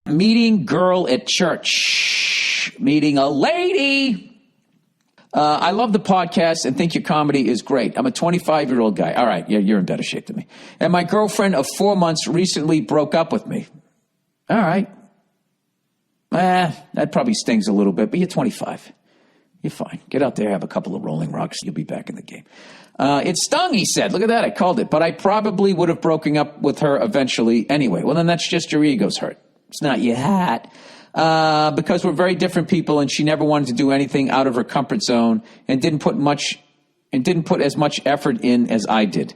Meeting girl at church. Meeting a lady. I love the podcast and think your comedy is great. I'm a 25-year-old guy. All right, yeah, you're in better shape than me. And my girlfriend of 4 months recently broke up with me. All right. That probably stings a little bit, but you're 25. You're fine. Get out there, have a couple of Rolling Rocks. You'll be back in the game. It stung, he said. Look at that. I called it. But I probably would have broken up with her eventually anyway. Well, then that's just your ego's hurt. It's not your hat. Because we're very different people, and she never wanted to do anything out of her comfort zone and didn't put as much effort in as I did.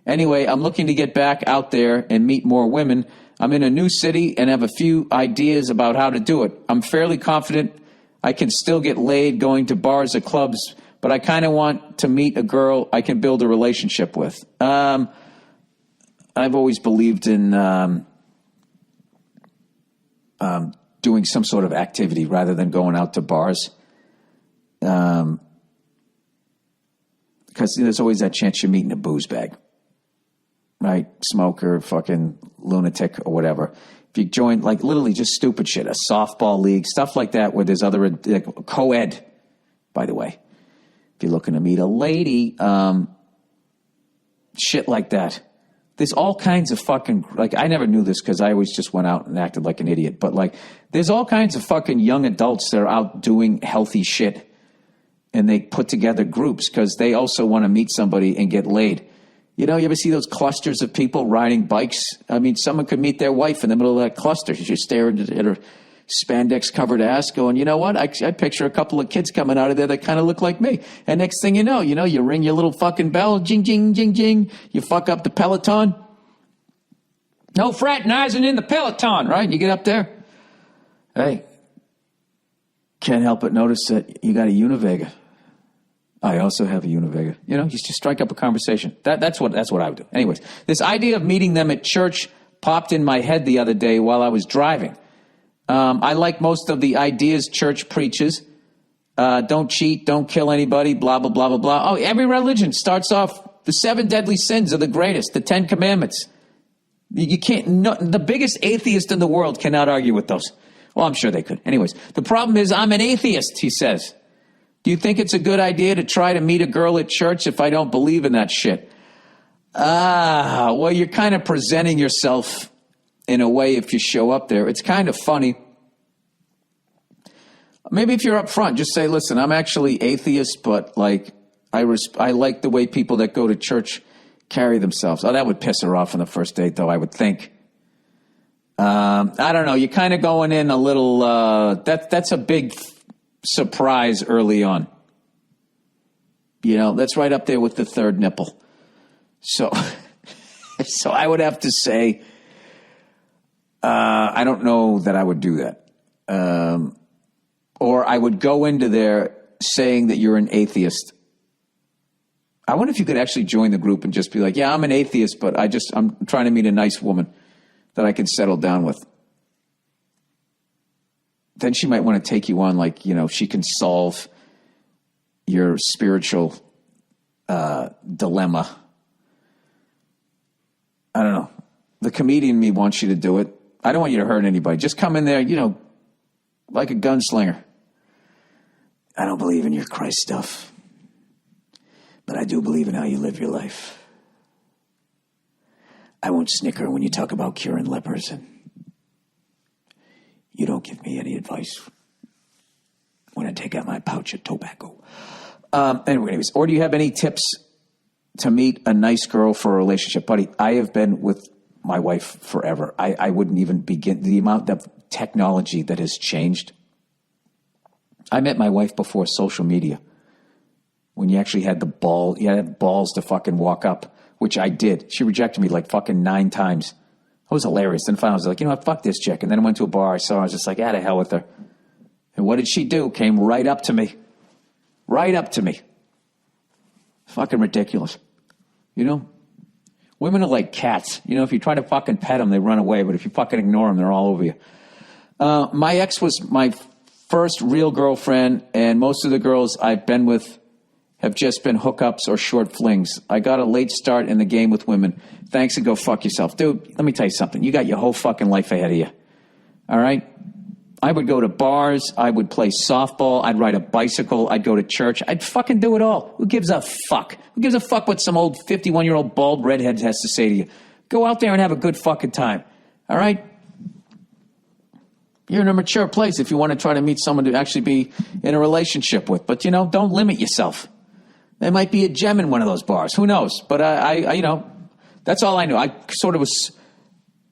Anyway, I'm looking to get back out there and meet more women. I'm in a new city and have a few ideas about how to do it. I'm fairly confident I can still get laid going to bars or clubs, but I kind of want to meet a girl I can build a relationship with. I've always believed in doing some sort of activity rather than going out to bars. Because there's always that chance you're meeting a booze bag, right? Smoker, fucking lunatic or whatever. If you join, like, literally just stupid shit, a softball league, stuff like that where there's other, like, co-ed, by the way. If you're looking to meet a lady, shit like that. There's all kinds of fucking, like, I never knew this because I always just went out and acted like an idiot. But, like, there's all kinds of fucking young adults that are out doing healthy shit. And they put together groups because they also want to meet somebody and get laid. You know, you ever see those clusters of people riding bikes? I mean, someone could meet their wife in the middle of that cluster. She's staring at her spandex-covered ass going, you know what? I picture a couple of kids coming out of there that kind of look like me. And next thing you know, you ring your little fucking bell, jing, jing, jing, jing. You fuck up the Peloton. No fraternizing in the Peloton, right? You get up there. Hey, can't help but notice that you got a Univega. I also have a Univega. You know, you just strike up a conversation. That's what I would do. Anyways, this idea of meeting them at church popped in my head the other day while I was driving. I like most of the ideas church preaches. Don't cheat, don't kill anybody, blah, blah, blah, blah, blah. Oh, every religion starts off, the 7 deadly sins are the greatest, the 10 commandments. You can't, no, the biggest atheist in the world cannot argue with those. Well, I'm sure they could. Anyways, the problem is I'm an atheist, he says. Do you think it's a good idea to try to meet a girl at church if I don't believe in that shit? Well, you're kind of presenting yourself in a way if you show up there. It's kind of funny. Maybe if you're up front, just say, listen, I'm actually atheist, but like I like the way people that go to church carry themselves. Oh, that would piss her off on the first date, though, I would think. I don't know. You're kind of going in a little, that's a big surprise early on. You know, that's right up there with the third nipple. So, so I would have to say, I don't know that I would do that. Or I would go into there saying that you're an atheist. I wonder if you could actually join the group and just be like, yeah, I'm an atheist, but I'm trying to meet a nice woman that I can settle down with. Then she might want to take you on, like, you know, she can solve your spiritual dilemma. I don't know. The comedian in me wants you to do it. I don't want you to hurt anybody. Just come in there, you know, like a gunslinger. I don't believe in your Christ stuff, but I do believe in how you live your life. I won't snicker when you talk about curing lepers, and you don't give me any advice when I take out my pouch of tobacco. Anyways, or do you have any tips to meet a nice girl for a relationship? Buddy, I have been with my wife forever. I wouldn't even begin. The amount of technology that has changed. I met my wife before social media. When you actually had you had balls to fucking walk up, which I did. She rejected me like fucking 9 times. It was hilarious. Then finally I was like, you know what, fuck this chick. And then I went to a bar, I saw her, I was just like, ah, to hell with her. And what did she do? Came right up to me. Right up to me. Fucking ridiculous. You know? Women are like cats. You know, if you try to fucking pet them, they run away. But if you fucking ignore them, they're all over you. My ex was my first real girlfriend, and most of the girls I've been with have just been hookups or short flings. I got a late start in the game with women. Thanks, and go fuck yourself. Dude, let me tell you something. You got your whole fucking life ahead of you. All right? I would go to bars. I would play softball. I'd ride a bicycle. I'd go to church. I'd fucking do it all. Who gives a fuck? Who gives a fuck what some old 51-year-old bald redhead has to say to you? Go out there and have a good fucking time. All right? You're in a mature place if you want to try to meet someone to actually be in a relationship with. But, don't limit yourself. There might be a gem in one of those bars. Who knows? But, that's all I knew. I sort of was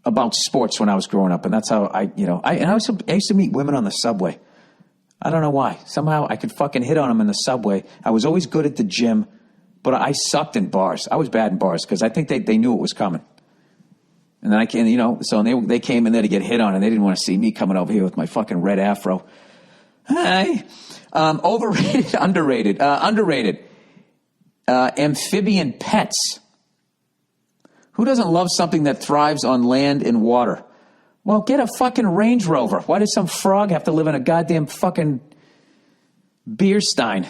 about sports when I was growing up, and that's how I used to meet women on the subway. I don't know why. Somehow I could fucking hit on them in the subway. I was always good at the gym, but I sucked in bars. I was bad in bars because I think they knew it was coming. And then they came in there to get hit on, and they didn't want to see me coming over here with my fucking red afro. Hi. Overrated, underrated. Underrated. Amphibian pets. Who doesn't love something that thrives on land and water? Well, get a fucking Range Rover. Why does some frog have to live in a goddamn fucking beer stein?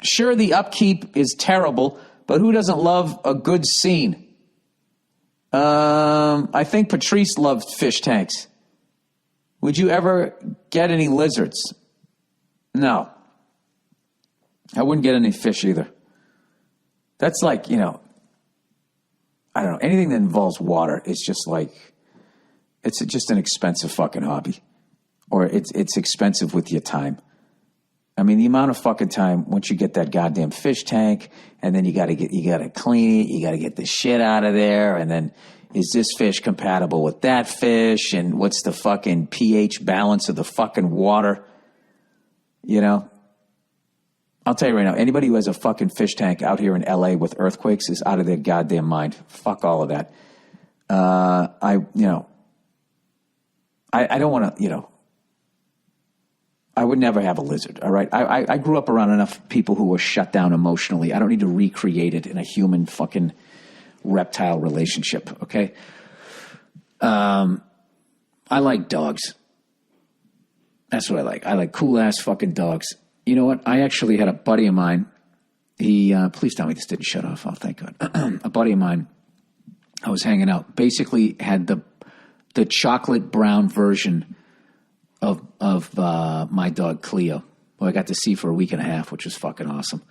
Sure, the upkeep is terrible, but who doesn't love a good scene? I think Patrice loved fish tanks. Would you ever get any lizards? No. I wouldn't get any fish either. That's like, I don't know. Anything that involves water is just like, it's just an expensive fucking hobby. Or it's expensive with your time. I mean, the amount of fucking time once you get that goddamn fish tank, and then you gotta clean it, you gotta get the shit out of there, and then is this fish compatible with that fish, and what's the fucking pH balance of the fucking water? I'll tell you right now, anybody who has a fucking fish tank out here in LA with earthquakes is out of their goddamn mind. Fuck all of that. I don't want to, I would never have a lizard, all right? I grew up around enough people who were shut down emotionally. I don't need to recreate it in a human fucking reptile relationship, okay? I like dogs. That's what I like. I like cool-ass fucking dogs. You know what? I actually had a buddy of mine. He, please tell me this didn't shut off. Oh, thank God. A buddy of mine, I was hanging out, basically had the chocolate brown version of my dog Cleo, who I got to see for a week and a half, which was fucking awesome.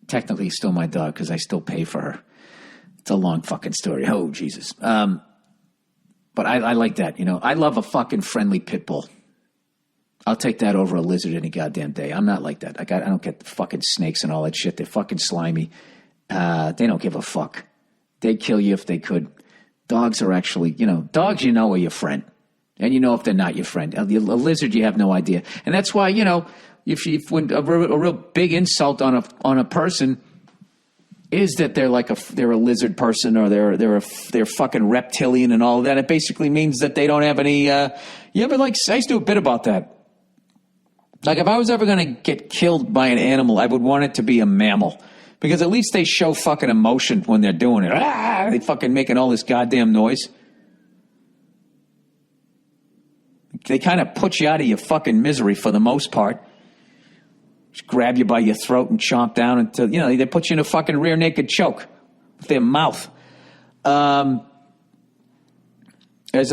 Technically still my dog because I still pay for her. It's a long fucking story. Oh, Jesus. But I like that, I love a fucking friendly pit bull. I'll take that over a lizard any goddamn day. I'm not like that. I don't get the fucking snakes and all that shit. They're fucking slimy. They don't give a fuck. They'd kill you if they could. Dogs are actually, dogs are your friend. And if they're not your friend. A lizard, you have no idea. And that's why, when a real big insult on a person is that they're a lizard person, or they're fucking reptilian and all of that. It basically means that they don't have any. I used to do a bit about that. Like, if I was ever going to get killed by an animal, I would want it to be a mammal. Because at least they show fucking emotion when they're doing it. They fucking making all this goddamn noise. They kind of put you out of your fucking misery for the most part. Just grab you by your throat and chomp down until, they put you in a fucking rear naked choke with their mouth. As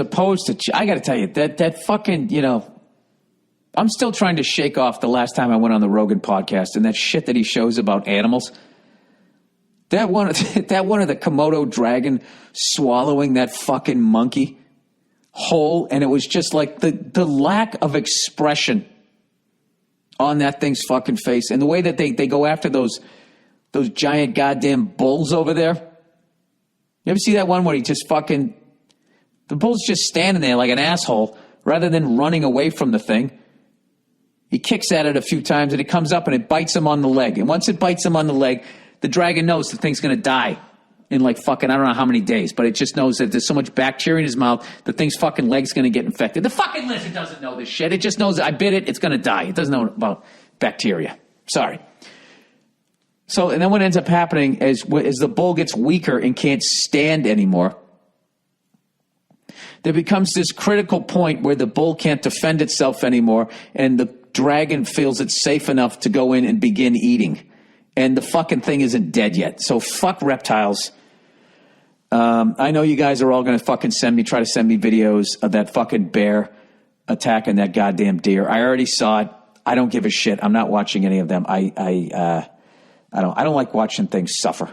opposed to, I got to tell you, that fucking, I'm still trying to shake off the last time I went on the Rogan podcast and that shit that he shows about animals. That one of the Komodo dragon swallowing that fucking monkey whole, and it was just like the lack of expression on that thing's fucking face, and the way that they go after those giant goddamn bulls over there. You ever see that one where he just fucking, the bull's just standing there like an asshole rather than running away from the thing? He kicks at it a few times and it comes up and it bites him on the leg. And once it bites him on the leg, the dragon knows the thing's going to die in like fucking, I don't know how many days, but it just knows that there's so much bacteria in his mouth, the thing's fucking leg's going to get infected. The fucking lizard doesn't know this shit. It just knows that I bit it, it's going to die. It doesn't know about bacteria. Sorry. So, and then what ends up happening is the bull gets weaker and can't stand anymore, there becomes this critical point where the bull can't defend itself anymore, and the dragon feels it's safe enough to go in and begin eating. And the fucking thing isn't dead yet. So fuck reptiles. I know you guys are all going to fucking try to send me videos of that fucking bear attacking that goddamn deer. I already saw it. I don't give a shit. I'm not watching any of them. I don't like watching things suffer.